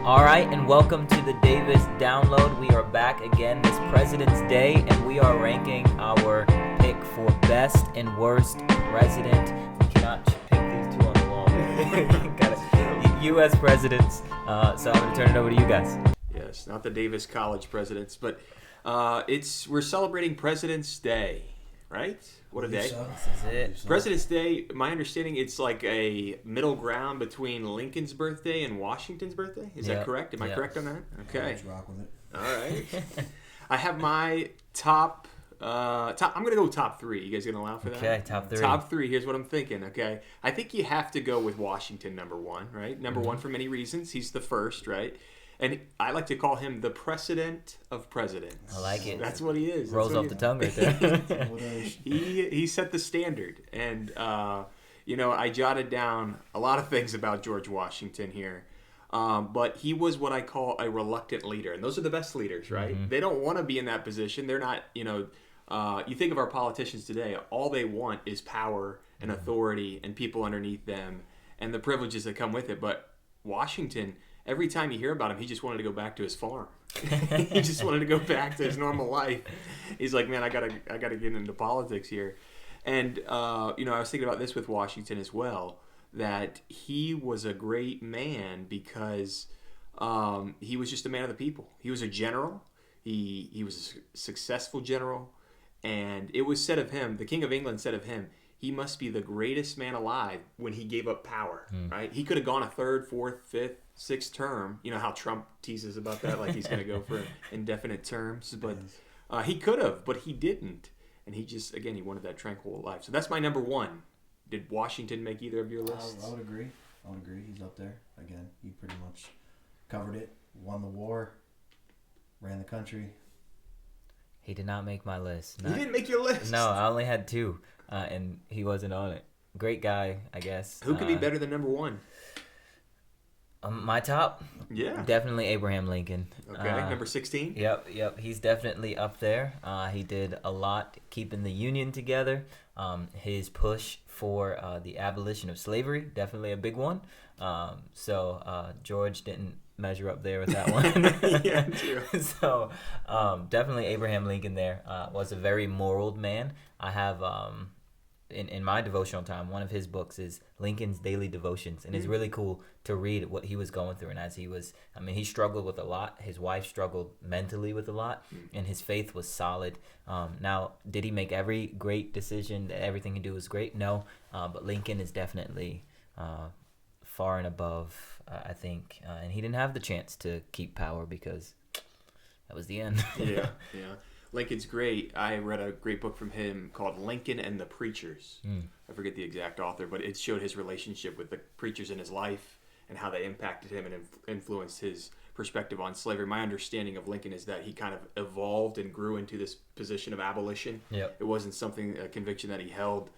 All right, and welcome to the Davis Download. We are back again this President's Day, and we are ranking our pick for best and worst president. We cannot pick these two on the wall. Got it. U.S. presidents. So I'm going to turn it over to you guys. Yes, not the Davis College presidents, but we're celebrating President's Day, right? What a day. So. This is it. President's Day, my understanding, it's like a middle ground between Lincoln's birthday and Washington's birthday. Is that correct? Am I correct on that? Okay. Let's rock with it. All right. I have my top. I'm going to go top three. You guys going to allow for that? Okay, top three. Top three. Here's what I'm thinking, okay? I think you have to go with Washington, number one, right? Number one for many reasons. He's the first, right? And I like to call him the precedent of presidents. I like it. That's what he is. Rolls off the tongue right there. He set the standard. And, I jotted down a lot of things about George Washington here. But he was what I call a reluctant leader. And those are the best leaders, right? Mm-hmm. They don't want to be in that position. They're not, you think of our politicians today, all they want is power and authority and people underneath them and the privileges that come with it. But Washington, every time you hear about him, he just wanted to go back to his farm. He just wanted to go back to his normal life. He's like, man, I gotta get into politics here. And I was thinking about this with Washington as well, that he was a great man because he was just a man of the people. He was a general. He was a successful general, and it was said of him, the King of England said of him, he must be the greatest man alive when he gave up power, right? He could have gone a third, fourth, fifth, sixth term. You know how Trump teases about that, like he's going to go for indefinite terms. But he could have, but he didn't. And he just, again, he wanted that tranquil life. So that's my number one. Did Washington make either of your lists? I would agree. He's up there. Again, he pretty much covered it, won the war, ran the country. He did not make my list. He didn't make your list? No, I only had two. And he wasn't on it. Great guy, I guess. Who could be better than number one? My top? Yeah. Definitely Abraham Lincoln. Okay, number 16? Yep. He's definitely up there. He did a lot keeping the Union together. His push for the abolition of slavery, definitely a big one. So George didn't measure up there with that one. Yeah, true. So definitely Abraham Lincoln there. Was a very moral man. I have... In my devotional time, one of his books is Lincoln's Daily Devotions, and it's really cool to read what he was going through. And as he struggled with a lot. His wife struggled mentally with a lot, and his faith was solid. Now, did he make every great decision? That everything he did was great? No, but Lincoln is definitely far and above, I think. And he didn't have the chance to keep power because that was the end. Yeah. Lincoln's great. I read a great book from him called Lincoln and the Preachers. I forget the exact author, but it showed his relationship with the preachers in his life and how they impacted him and influenced his perspective on slavery. My understanding of Lincoln is that he kind of evolved and grew into this position of abolition. Yep. It wasn't a conviction that he held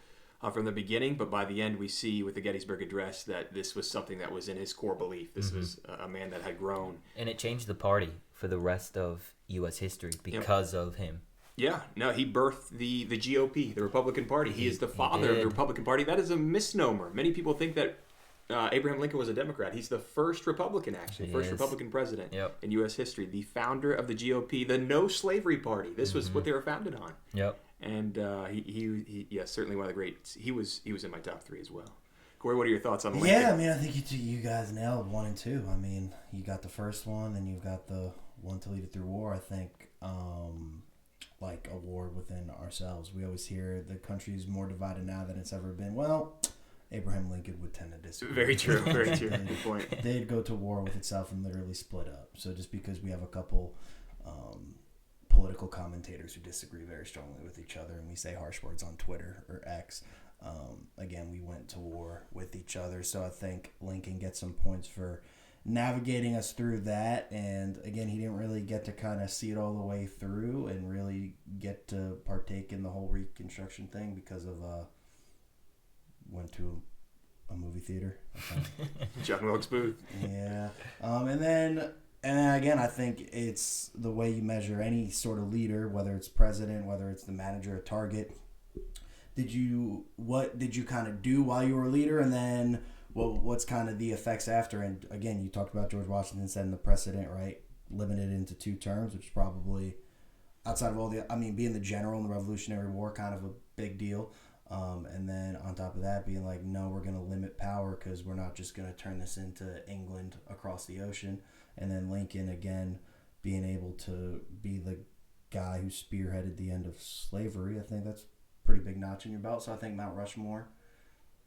from the beginning, but by the end we see with the Gettysburg Address that this was something that was in his core belief. This was a man that had grown. And it changed the party for the rest of U.S. history because of him. Yeah, no, he birthed the GOP, the Republican Party. He is the father of the Republican Party. That is a misnomer. Many people think that Abraham Lincoln was a Democrat. He's the first Republican, actually, Republican president in U.S. history. The founder of the GOP, the No Slavery Party. This was what they were founded on. Yep. And he certainly one of the greats. He was in my top three as well. Corey, what are your thoughts on Lincoln? Yeah, I think you guys nailed 1 and 2. You got the first one, and you've got the one to lead it through war. I think, like a war within ourselves. We always hear the country's more divided now than it's ever been. Well, Abraham Lincoln would tend to disagree. Very true. Good point. They'd go to war with itself and literally split up. So just because we have a couple political commentators who disagree very strongly with each other, and we say harsh words on Twitter or X, again, we went to war with each other. So I think Lincoln gets some points for navigating us through that. And again, he didn't really get to kind of see it all the way through and really get to partake in the whole Reconstruction thing because of went to a movie theater. John Wilkes Booth. Yeah. And again, I think it's the way you measure any sort of leader, whether it's president, whether it's the manager at Target. What did you kind of do while you were a leader, and then well, what's kind of the effects after? And again, you talked about George Washington setting the precedent, right? Limited into 2 terms, which is probably outside of all the, I mean, being the general in the Revolutionary War, kind of a big deal. And then on top of that, being like, no, we're going to limit power because we're not just going to turn this into England across the ocean. And then Lincoln, again, being able to be the guy who spearheaded the end of slavery. I think that's a pretty big notch in your belt. So I think Mount Rushmore,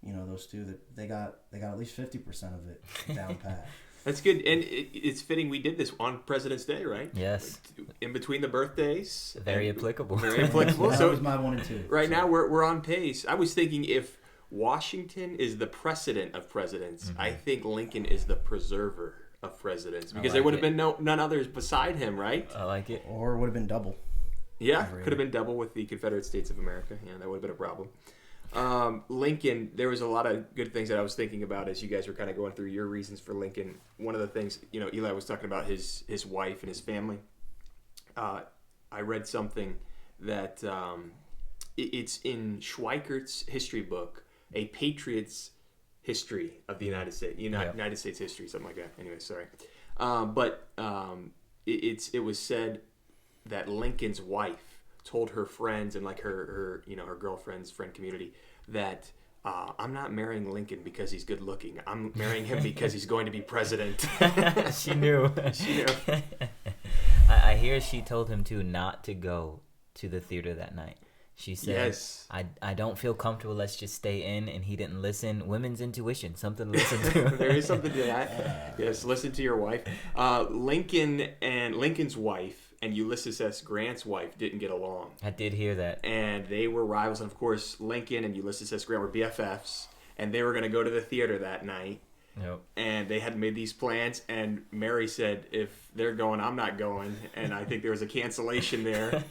those two, that they got at least 50% of it down pat. That's good, and it's fitting we did this on President's Day, right? Yes. In between the birthdays. Very applicable. Very applicable. That So was my 1 and 2. right now we're on pace. I was thinking if Washington is the precedent of presidents, I think Lincoln is the preserver of presidents because there would have been none others beside him, right? I like it. Or it would have been double. Yeah, could have been double with the Confederate States of America. Yeah, that would have been a problem. Lincoln, there was a lot of good things that I was thinking about as you guys were kind of going through your reasons for Lincoln. One of the things, Eli was talking about his wife and his family. I read something that it's in Schweikert's history book, A Patriot's History of the United States, United States History, something like that. Anyway, sorry. It was said that Lincoln's wife told her friends and like her girlfriend's friend community that I'm not marrying Lincoln because he's good looking. I'm marrying him because he's going to be president. She knew. She knew. I hear she told him too not to go to the theater that night. She said, Yes. I don't feel comfortable. Let's just stay in. And he didn't listen. Women's intuition, something to listen to. There is something to that. Yes, listen to your wife. Lincoln's wife and Ulysses S. Grant's wife didn't get along. I did hear that. And they were rivals. And of course, Lincoln and Ulysses S. Grant were BFFs. And they were going to go to the theater that night. Nope. And they had made these plans. And Mary said, if they're going, I'm not going. And I think there was a cancellation there.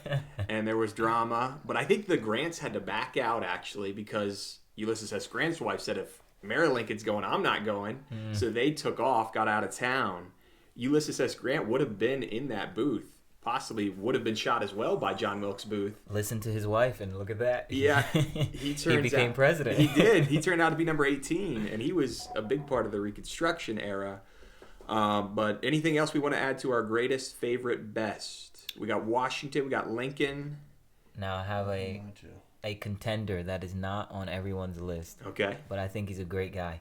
And there was drama. But I think the Grants had to back out, actually, because Ulysses S. Grant's wife said, if Mary Lincoln's going, I'm not going. So they took off, got out of town. Ulysses S. Grant would have been in that booth. Possibly would have been shot as well by John Wilkes Booth. Listen to his wife, and look at that. Yeah, he became president. He did. He turned out to be number 18, and he was a big part of the Reconstruction era. But anything else we want to add to our greatest, favorite, best? We got Washington. We got Lincoln. Now I have a contender that is not on everyone's list. Okay. But I think he's a great guy.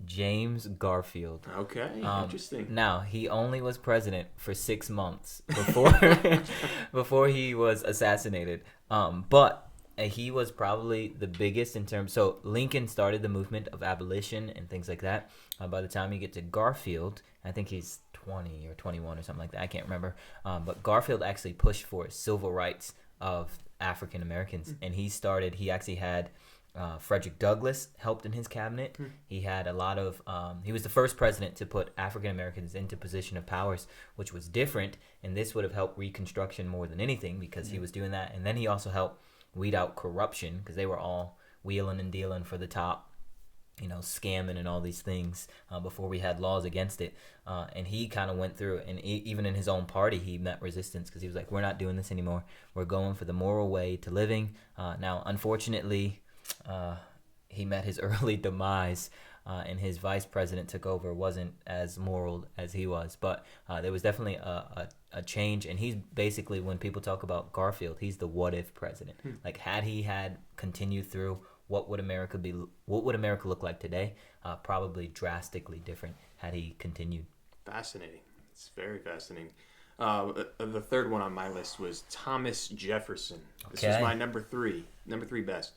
James Garfield. Okay, interesting. Now, he only was president for 6 months before he was assassinated. But he was probably the biggest in terms. So Lincoln started the movement of abolition and things like that. By the time you get to Garfield, I think he's 20 or 21 or something like that. I can't remember. But Garfield actually pushed for civil rights of African Americans, and he actually had Frederick Douglass helped in his cabinet. He had a lot of he was the first president to put African Americans into position of powers, which was different, and this would have helped Reconstruction more than anything because he was doing that. And then he also helped weed out corruption because they were all wheeling and dealing for the top, scamming and all these things before we had laws against it. And he kind of went through, and even in his own party, he met resistance because he was like, we're not doing this anymore. We're going for the moral way to living. Now, unfortunately, he met his early demise, and his vice president took over. Wasn't as moral as he was, but there was definitely a change. And he's basically, when people talk about Garfield, he's the what if president. Like, had he had continued through, what would America be? What would America look like today? Probably drastically different had he continued. Fascinating. It's very fascinating. The third one on my list was Thomas Jefferson. This was my number three best.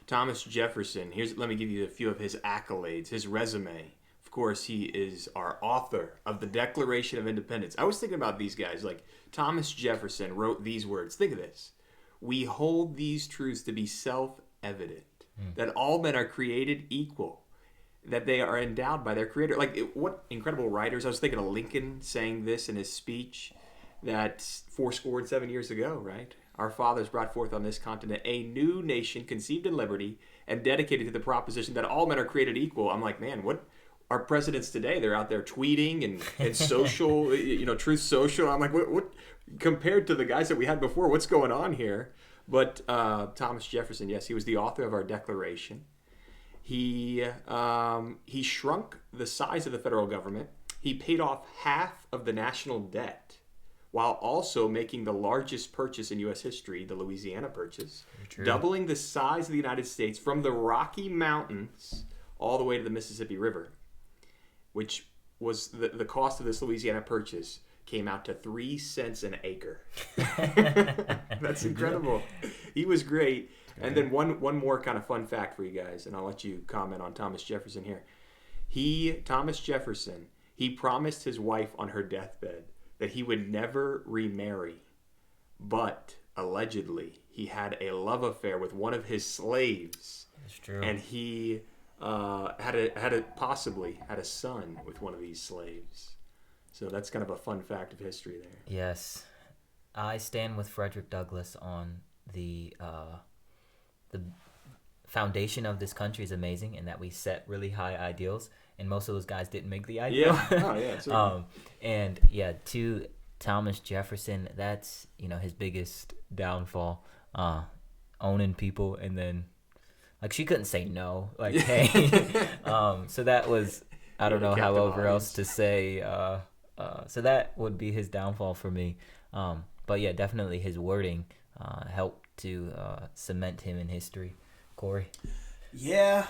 Thomas Jefferson. Let me give you a few of his accolades, his resume. Of course, he is our author of the Declaration of Independence. I was thinking about these guys. Like, Thomas Jefferson wrote these words. Think of this. We hold these truths to be self-evident, that all men are created equal, that they are endowed by their creator. Like, what incredible writers. I was thinking of Lincoln saying this in his speech that 7 years ago, right? Our fathers brought forth on this continent a new nation conceived in liberty and dedicated to the proposition that all men are created equal. I'm like, man, what our presidents today? They're out there tweeting and social, Truth Social. I'm like, what compared to the guys that we had before? What's going on here? But Thomas Jefferson, yes, he was the author of our Declaration. He shrunk the size of the federal government. He paid off half of the national debt, while also making the largest purchase in U.S. history, the Louisiana Purchase, doubling the size of the United States from the Rocky Mountains all the way to the Mississippi River, which was the cost of this Louisiana Purchase came out to 3 cents an acre. That's incredible. He was great. And then one more kind of fun fact for you guys, and I'll let you comment on Thomas Jefferson here. Thomas Jefferson, he promised his wife on her deathbed that he would never remarry, but allegedly he had a love affair with one of his slaves. That's true. And he possibly had a son with one of these slaves. So that's kind of a fun fact of history there. Yes, I stand with Frederick Douglass on the foundation of this country is amazing, and that we set really high ideals, and most of those guys didn't make the ideal. And to Thomas Jefferson, that's his biggest downfall, owning people, and then she couldn't say no, hey. So that was, I don't know how else to say. So that would be his downfall for me. But yeah, definitely his wording helped to cement him in history. Corey? Yeah,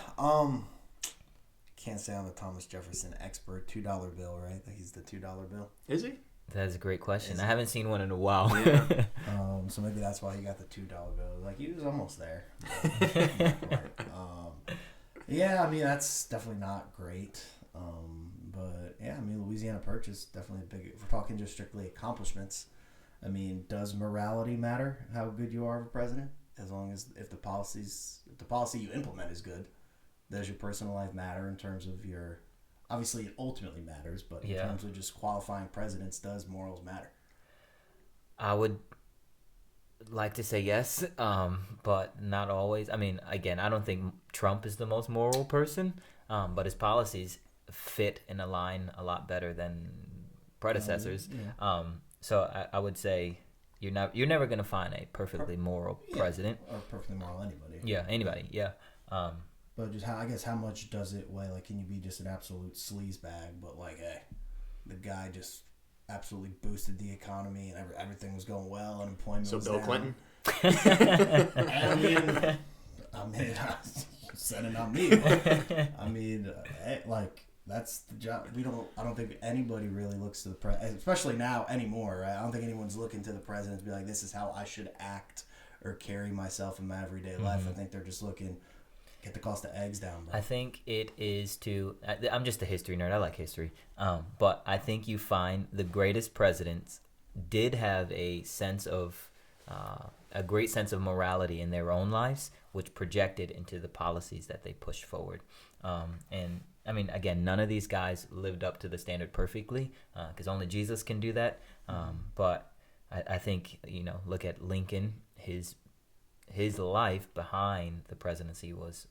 can't say I'm a Thomas Jefferson expert. $2 bill, right? He's the $2 bill. Is he? That's a great question. I haven't seen one in a while. Yeah. So maybe that's why he got the $2 bill. He was almost there. Yeah, I mean, that's definitely not great. But yeah, I mean, Louisiana Purchase, definitely a big, if we're talking just strictly accomplishments, I mean, does morality matter, how good you are of a president? As long as if the policy you implement is good, does your personal life matter in terms of your, obviously it ultimately matters, but in terms of just qualifying presidents, does morals matter? I would like to say yes, but not always. I mean, again, I don't think Trump is the most moral person, but his policies fit and align a lot better than predecessors. So I would say you're never going to find a perfectly moral president. Or perfectly moral anybody. Yeah, anybody, yeah. But just how much does it weigh? Can you be just an absolute sleazebag, but hey, the guy just absolutely boosted the economy and everything was going well, unemployment was Bill down. Clinton? I mean, said it not me. I mean, that's the job. I don't think anybody really looks to the president, especially now anymore, right? I don't think anyone's looking to the president to be like, this is how I should act or carry myself in my everyday life. I think they're just looking, get the cost of eggs down, bro. I think it is I'm just a history nerd. I like history. But I think you find the greatest presidents did have a great sense of morality in their own lives, which projected into the policies that they pushed forward. And I mean, again, none of these guys lived up to the standard perfectly, because only Jesus can do that. But I think, look at Lincoln. His life behind the presidency was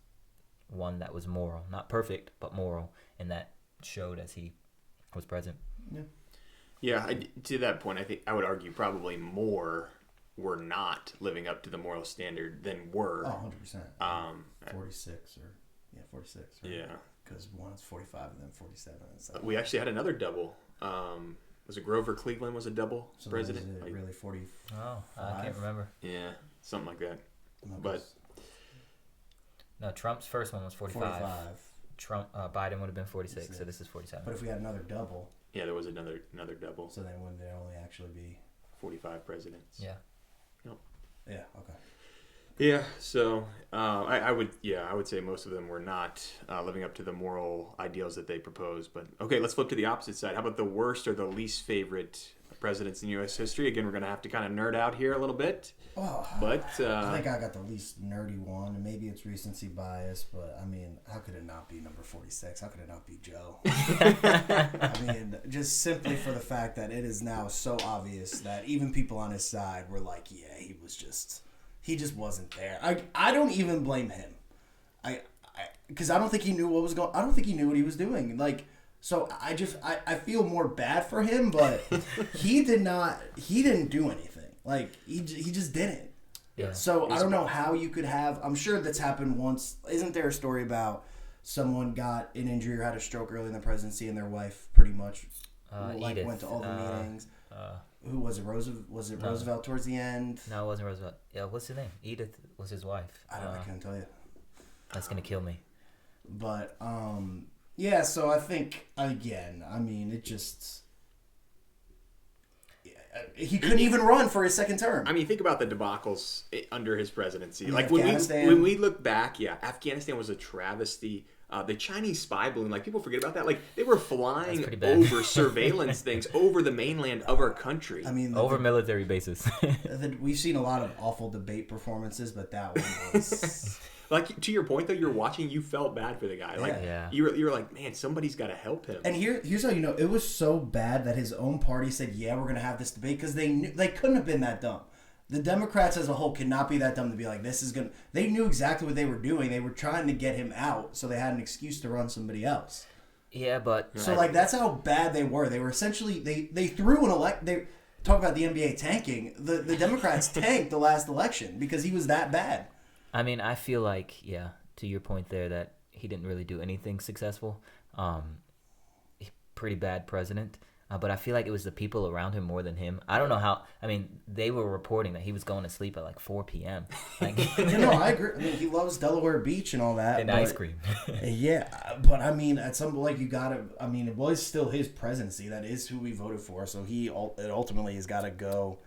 one that was moral, not perfect, but moral, and that showed as he was president. Yeah. To that point, I think I would argue probably more were not living up to the moral standard than were. 100%. 46 or 46. Right? Yeah. Because one's 45 and then 47. We actually had another double. Was it Grover Cleveland was a double president? Was it really 40? Oh, I can't remember. Yeah, something like that. But no, Trump's first one was 45. Biden would have been 46, so this is 47. But if we had another double. Yeah, there was another double. So then wouldn't there only actually be 45 presidents? Yeah. Yep. Yeah, okay. Yeah, so I would say most of them were not living up to the moral ideals that they proposed. But okay, let's flip to the opposite side. How about the worst or the least favorite presidents in U.S. history? Again, we're going to have to kind of nerd out here a little bit. Oh, but I think I got the least nerdy one, and maybe it's recency bias, but I mean, how could it not be number 46? How could it not be Joe? I mean, just simply for the fact that it is now so obvious that even people on his side were like, yeah, he just wasn't there. I don't even blame him. Because I don't think he knew what was going. I don't think he knew what he was doing. So I feel more bad for him, but he didn't do anything. He just didn't. Yeah. So I don't know how you could have. I'm sure that's happened once. Isn't there a story about someone got an injury or had a stroke early in the presidency, and their wife pretty much Edith. went to all the meetings. Who was it? Roosevelt towards the end? No, it wasn't Roosevelt. Yeah, what's his name? Edith was his wife. I couldn't tell you. That's gonna kill me. But yeah. So I think again, I mean, it just he couldn't even run for his second term. I mean, think about the debacles under his presidency. I mean, like when we look back, Afghanistan was a travesty. The Chinese spy balloon, like people forget about that. Like they were flying over surveillance things over the mainland of our country. I mean, over military bases. We've seen a lot of awful debate performances, but that one was like to your point though. You're watching, you felt bad for the guy. Like you're like, man, somebody's got to help him. And here's how you know it was so bad that his own party said, "Yeah, we're gonna have this debate," because they knew they couldn't have been that dumb. The Democrats as a whole cannot be that dumb to be like, this is going to... They knew exactly what they were doing. They were trying to get him out, so they had an excuse to run somebody else. Yeah, but... So, like, that's how bad they were. They were essentially... They threw an They talk about the NBA tanking. The Democrats tanked the last election because he was that bad. I mean, I feel like, to your point there, that he didn't really do anything successful. Pretty bad president. But I feel like it was the people around him more than him. I don't know how. I mean, they were reporting that he was going to sleep at like 4 p.m. Like, no, I agree. I mean, he loves Delaware Beach and all that. And ice cream. Yeah, but I mean, at some like you gotta. I mean, it was still his presidency. That is who we voted for. So it ultimately has got to go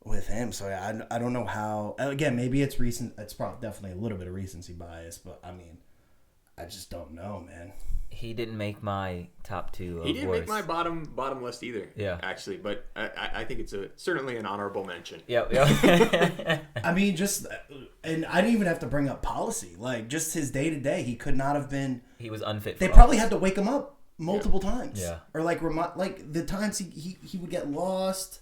with him. So I don't know how. Again, maybe it's recent. It's probably definitely a little bit of recency bias. But I mean, I just don't know, man. He didn't make my top two. He didn't make my bottom list either. Yeah, actually, but I think it's certainly an honorable mention. Yep. I mean, and I didn't even have to bring up policy. Like just his day to day, he could not have been. He was unfit. They probably had to wake him up multiple times. Yeah. Or like the times he would get lost.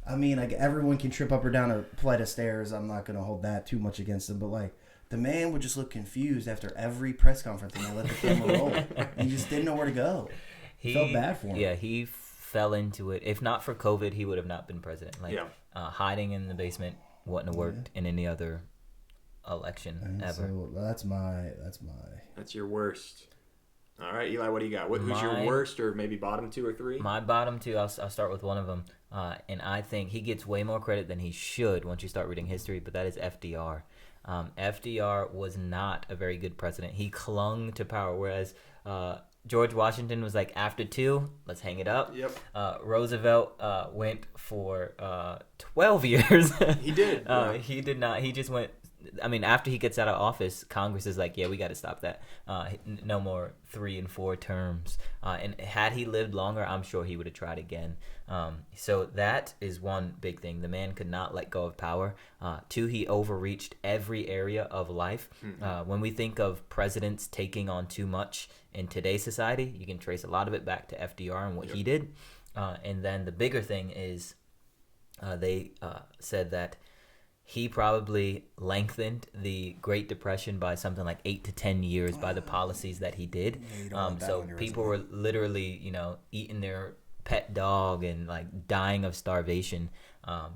I mean, like everyone can trip up or down a flight of stairs. I'm not gonna hold that too much against him, but like. The man would just look confused after every press conference and they let the camera roll. He just didn't know where to go. He felt bad for him. Yeah, he fell into it. If not for COVID, he would have not been president. Like hiding in the basement wouldn't have worked in any other election ever. So that's your worst. All right, Eli, what do you got? Who's your worst, or maybe bottom two or three? My bottom two, I'll start with one of them. And I think he gets way more credit than he should once you start reading history, but that is FDR. FDR was not a very good president. He clung to power, whereas George Washington was like, after 2, let's hang it up. Yep. Roosevelt went for 12 years. He did. He did not. He just went. I mean, after he gets out of office, Congress is like, yeah, we got to stop that. No more 3 and 4 terms. And had he lived longer, I'm sure he would have tried again. So that is one big thing. The man could not let go of power. 2, he overreached every area of life. When we think of presidents taking on too much in today's society, you can trace a lot of it back to FDR and what he did. And then the bigger thing is they said that he probably lengthened the Great Depression by something like 8 to 10 years by the policies that he did. So people were literally, eating their pet dog and like dying of starvation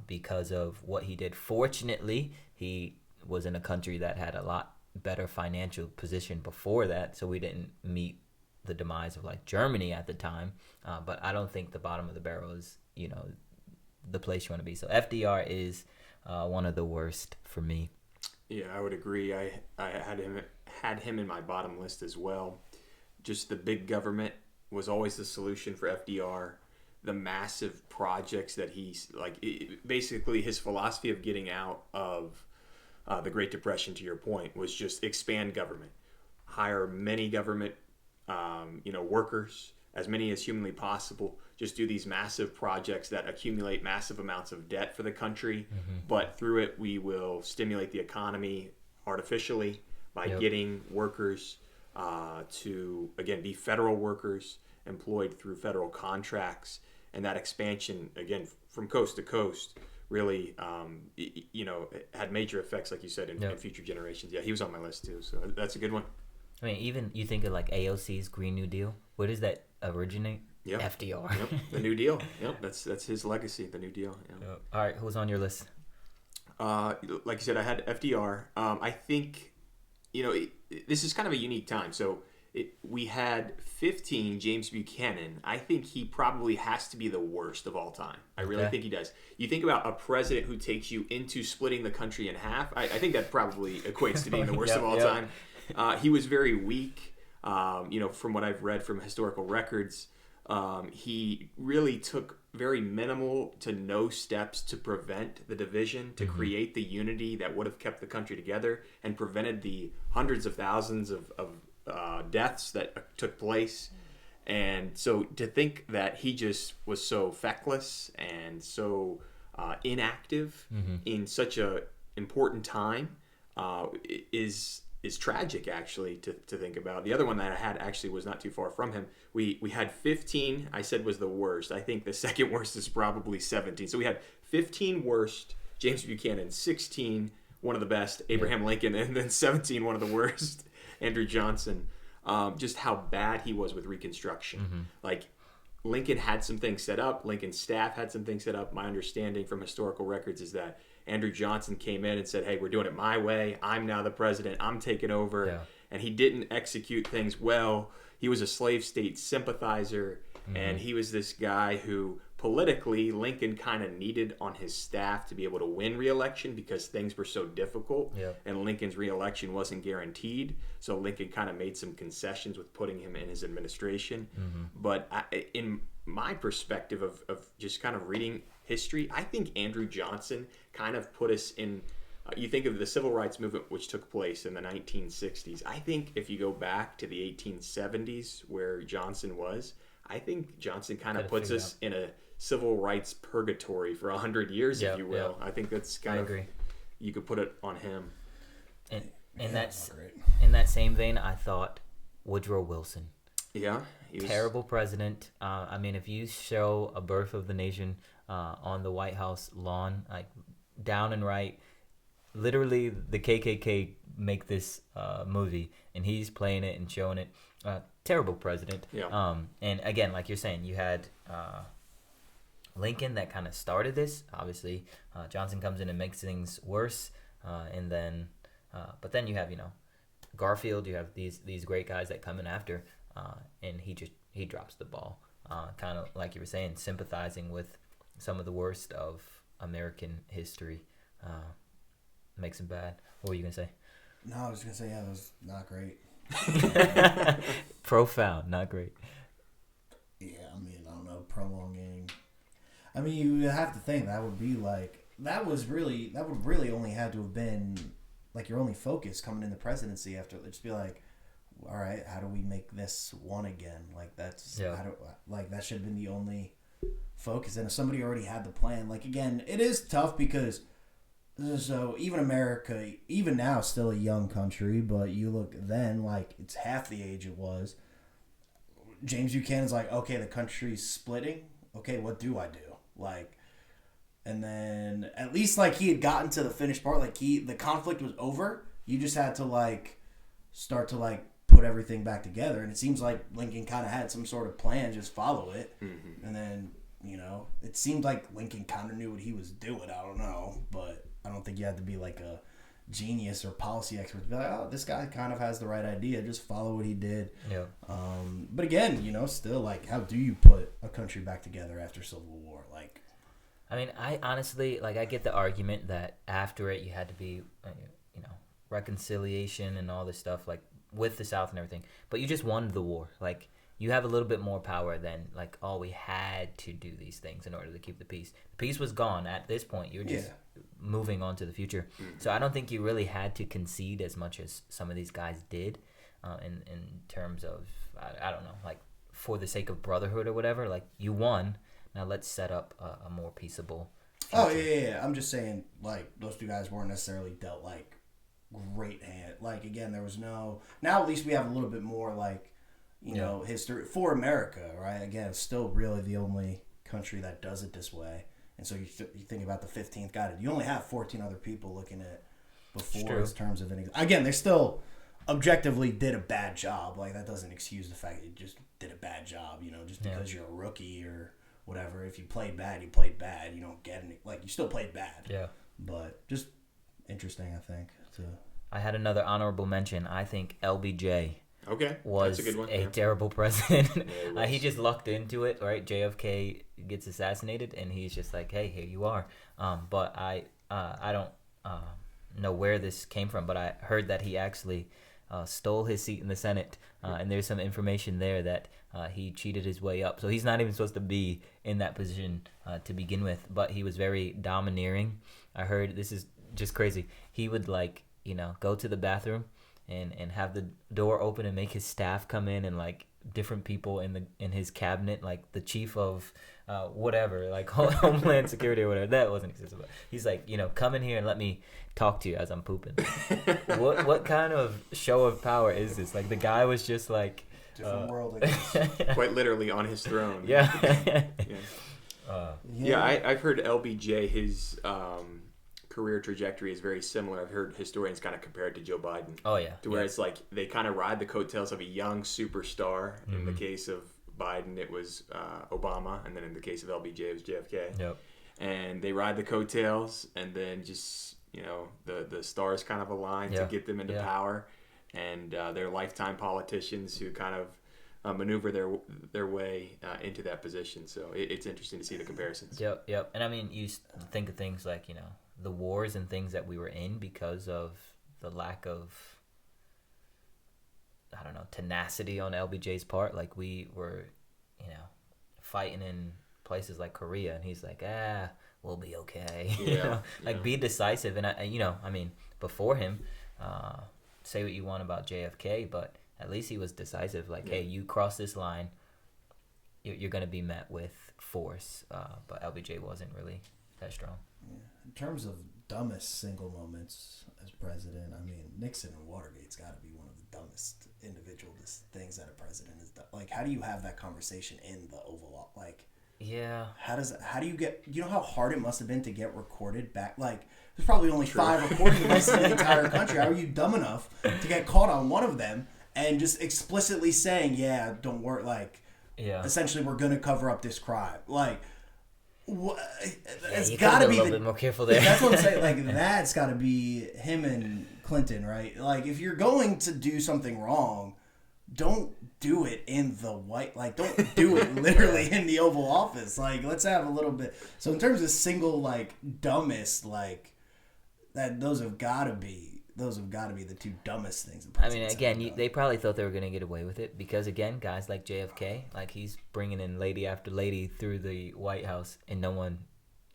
because of what he did. Fortunately, he was in a country that had a lot better financial position before that, so we didn't meet the demise of like Germany at the time. But I don't think the bottom of the barrel is, the place you want to be. So FDR is one of the worst for me. Yeah, I would agree. I had him in my bottom list as well. Just the big government was always the solution for FDR. The massive projects that basically his philosophy of getting out of the Great Depression, to your point, was just expand government, hire many government, workers, as many as humanly possible. Just do these massive projects that accumulate massive amounts of debt for the country, but through it we will stimulate the economy artificially by getting workers to, again, be federal workers employed through federal contracts. And that expansion, again, from coast to coast, really, had major effects, like you said, in future generations. Yeah, he was on my list too, so that's a good one. I mean, even you think of like AOC's Green New Deal. Where does that originate? Yep. FDR. Yep. The New Deal. Yep. That's his legacy. The New Deal. Yep. All right. Who's on your list? Like you said, I had FDR. I think, this is kind of a unique time. So we had 15 James Buchanan. I think he probably has to be the worst of all time. I really think he does. You think about a president who takes you into splitting the country in half. I think that probably equates to being the worst of all time. He was very weak. From what I've read from historical records, he really took very minimal to no steps to prevent the division, to create the unity that would have kept the country together and prevented the hundreds of thousands of deaths that took place. And so to think that he just was so feckless and so inactive in such a important time is tragic, actually, to think about. The other one that I had actually was not too far from him. We had 15, I said was the worst. I think the second worst is probably 17. So we had 15 worst, James Buchanan, 16, one of the best, Abraham Lincoln, and then 17, one of the worst, Andrew Johnson. Just how bad he was with Reconstruction. Like, Lincoln had some things set up. Lincoln's staff had some things set up. My understanding from historical records is that Andrew Johnson came in and said, hey, we're doing it my way. I'm now the president. I'm taking over. Yeah. And he didn't execute things well. He was a slave state sympathizer, and he was this guy who politically Lincoln kind of needed on his staff to be able to win re-election because things were so difficult, and Lincoln's re-election wasn't guaranteed. So Lincoln kind of made some concessions with putting him in his administration. But in my perspective of just kind of reading history, I think Andrew Johnson kind of put us in you think of the civil rights movement, which took place in the 1960s. I think if you go back to the 1870s where Johnson was, I think Johnson kind of puts us in a civil rights purgatory for 100 years, if you will. I think that's kind of, you could put it on him. And in that same vein, I thought Woodrow Wilson. Yeah. Terrible president. I mean, if you show a birth of the nation on the White House lawn, like down and right, literally the KKK make this movie, and he's playing it and showing it. Terrible president. Yeah. And again, like you're saying, you had Lincoln that kind of started this. Obviously, Johnson comes in and makes things worse, and then, but then you have Garfield. You have these great guys that come in after, and he drops the ball. Kind of like you were saying, sympathizing with some of the worst of American history. Makes him bad. What were you gonna say? No, I was gonna say that was not great. Profound, not great. Yeah, I mean, I don't know, prolonging. I mean, you have to think that would be like that would really only had to have been like your only focus coming in the presidency after. Just be like, all right, how do we make this one again? Like that should have been the only focus. And if somebody already had the plan, like again, it is tough because. So even America, even now, still a young country, but you look then like it's half the age it was. James Buchanan's like, okay, the country's splitting. Okay, what do I do? Like, and then at least like he had gotten to the finished part. Like the conflict was over. You just had to like start to like put everything back together. And it seems like Lincoln kind of had some sort of plan, just follow it. And then it seemed like Lincoln kind of knew what he was doing. I don't know, but. I don't think you had to be like a genius or policy expert to be like, oh, this guy kind of has the right idea. Just follow what he did. Yeah. But again, still like, how do you put a country back together after Civil War? Like, I mean, I honestly I get the argument that after it you had to be, reconciliation and all this stuff like with the South and everything. But you just won the war. Like. You have a little bit more power than like, oh, we had to do these things in order to keep the peace. The peace was gone at this point. You're just moving on to the future. So I don't think you really had to concede as much as some of these guys did in terms of, I don't know, like for the sake of brotherhood or whatever. Like you won. Now let's set up a more peaceable future. Oh, yeah. I'm just saying, like, those two guys weren't necessarily dealt like great hand. Like, again, there was no. Now at least we have a little bit more like, history for America, right? Again, it's still really the only country that does it this way. And so you think about the 15th guy. You only have 14 other people looking at before in terms of anything. Again, they still objectively did a bad job. Like, that doesn't excuse the fact that you just did a bad job, just because you're a rookie or whatever. If you played bad, you played bad. You don't get any. Like, you still played bad. Yeah. But just interesting, I think. I had another honorable mention. I think LBJ. Okay, was that's a good one. a Yeah. terrible president. Yeah, He just lucked into it, right? JFK gets assassinated, and he's just like, "Hey, here you are." But I don't know where this came from, but I heard that he actually stole his seat in the Senate, and there's some information there that he cheated his way up. So he's not even supposed to be in that position to begin with, but he was very domineering. I heard, this is just crazy, he would like, go to the bathroom and have the door open and make his staff come in, and like different people in his cabinet, like the chief of whatever, like Homeland Security or whatever. That wasn't accessible. He's like, come in here and let me talk to you as I'm pooping. What kind of show of power is this? Like, the guy was just like Different world, I guess. Quite literally on his throne. Yeah. Yeah, I've heard LBJ, his career trajectory is very similar. I've heard historians kind of compare it to Joe Biden. Oh, yeah. To where it's like they kind of ride the coattails of a young superstar. Mm-hmm. In the case of Biden, it was Obama, and then in the case of LBJ, it was JFK. Yep. And they ride the coattails, and then just, the stars kind of align to get them into power. And they're lifetime politicians who kind of maneuver their way into that position. So it's interesting to see the comparisons. Yep. And I mean, you think of things like, the wars and things that we were in because of the lack of, I don't know, tenacity on LBJ's part. Like, we were, fighting in places like Korea, and he's like, we'll be okay. Be decisive. And I mean, before him, say what you want about JFK, but at least he was decisive. Like, hey, you cross this line, you're going to be met with force. But LBJ wasn't really that strong. Yeah. In terms of dumbest single moments as president, I mean, Nixon and Watergate's got to be one of the dumbest individual things that a president has done. Like, how do you have that conversation in the Oval? Like, yeah. How do you get, how hard it must have been to get recorded back? Like, there's probably only 5 recording devices in the entire country. How are you dumb enough to get caught on one of them and just explicitly saying, yeah, don't worry, like, essentially we're going to cover up this crime? Like, it's got to be a little bit more careful there. That's what I'm saying. Like, that's got to be him and Clinton, right? Like, if you're going to do something wrong, don't do it in the White. Like, don't do it literally in the Oval Office. Like, let's have a little bit. So in terms of single, like, dumbest, like, that those have got to be the 2 dumbest things. I mean, again, they probably thought they were going to get away with it because, again, guys like JFK, like, he's bringing in lady after lady through the White House, and no one.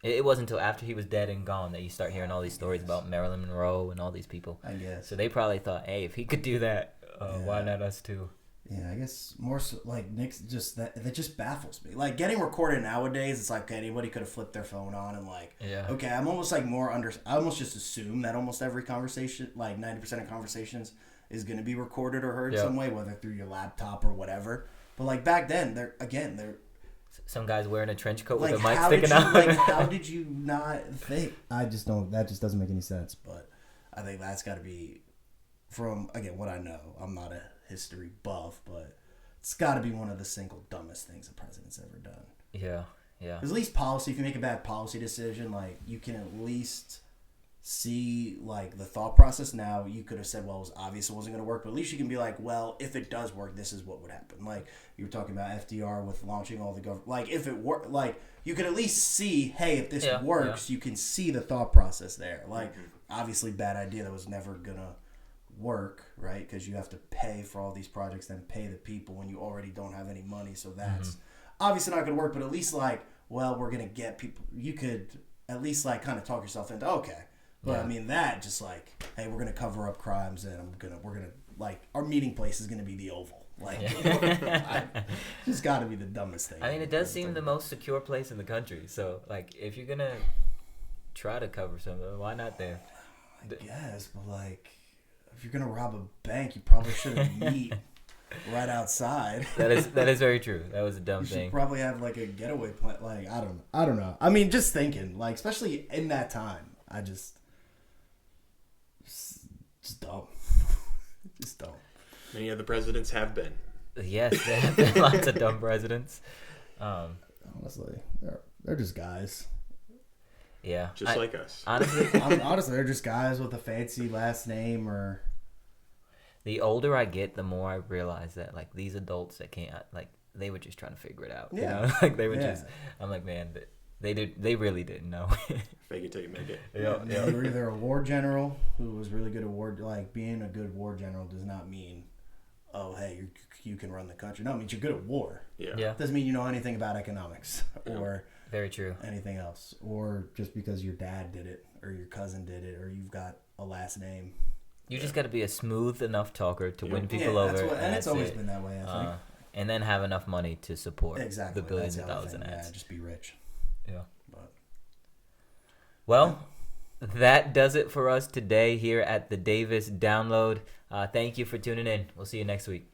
It wasn't until after he was dead and gone that you start hearing all these stories about Marilyn Monroe and all these people. I guess. So they probably thought, hey, if he could do that, why not us too? Yeah, I guess more so, like, Nick's just that just baffles me. Like, getting recorded nowadays, it's like anybody could have flipped their phone on and like, okay, I'm almost like I almost just assume that almost every conversation, like 90% of conversations, is going to be recorded or heard some way, whether through your laptop or whatever. But like back then, they're some guys wearing a trench coat like, with a mic sticking out. Like, how did you not think? I just don't. That just doesn't make any sense. But I think that's got to be, from, again, what I know. I'm not a history buff, but it's got to be one of the single dumbest things a president's ever done. Yeah. At least policy, if you make a bad policy decision, like, you can at least see, like, the thought process. Now, you could have said, well, it was obvious it wasn't going to work, but at least you can be like, well, if it does work, this is what would happen. Like, you were talking about FDR with launching all the government. Like, if it worked, like, you could at least see, hey, if this works, you can see the thought process there. Like, obviously, bad idea that was never going to work, right? Because you have to pay for all these projects, then pay the people when you already don't have any money. So that's obviously not going to work, but at least, like, well, we're going to get people. You could at least, like, kind of talk yourself into, okay. But I mean, that just like, hey, we're going to cover up crimes, and we're going to, like, our meeting place is going to be the Oval. Like, it's got to be the dumbest thing. I mean, it does seem the most secure place in the country. So, like, if you're going to try to cover something, why not there? I guess, but, like, if you're going to rob a bank, you probably shouldn't meet right outside. That is very true. That was a dumb thing. You should probably have, like, a getaway plan. Like, I don't know. I mean, just thinking, like, especially in that time, just dumb. Just dumb. Many other presidents have been. Yes, there have been lots of dumb presidents. Honestly, they're just guys. Yeah, just like us. Honestly, they're just guys with a fancy last name, or the older I get, the more I realize that like these adults that can't like they were just trying to figure it out. Yeah. You know, like they were Yeah. just. I'm like, man, they really didn't know. Fake it till you make it. You were either a war general who was really good at war. Like being a good war general does not mean, oh hey, you can run the country. No, it means you're good at war. Yeah. Doesn't mean you know anything about economics or Very true. anything else, or just because your dad did it or your cousin did it or you've got a last name. You just got to be a smooth enough talker to win Yeah, people over, that's what, and it's that's always it. been that way. I think and then have enough money to support exactly the billions of that's the other dollars in thing. ads. Yeah, just be rich. Yeah. But Well, that does it for us today here at the Davis Download. Thank you for tuning in. We'll see you next week.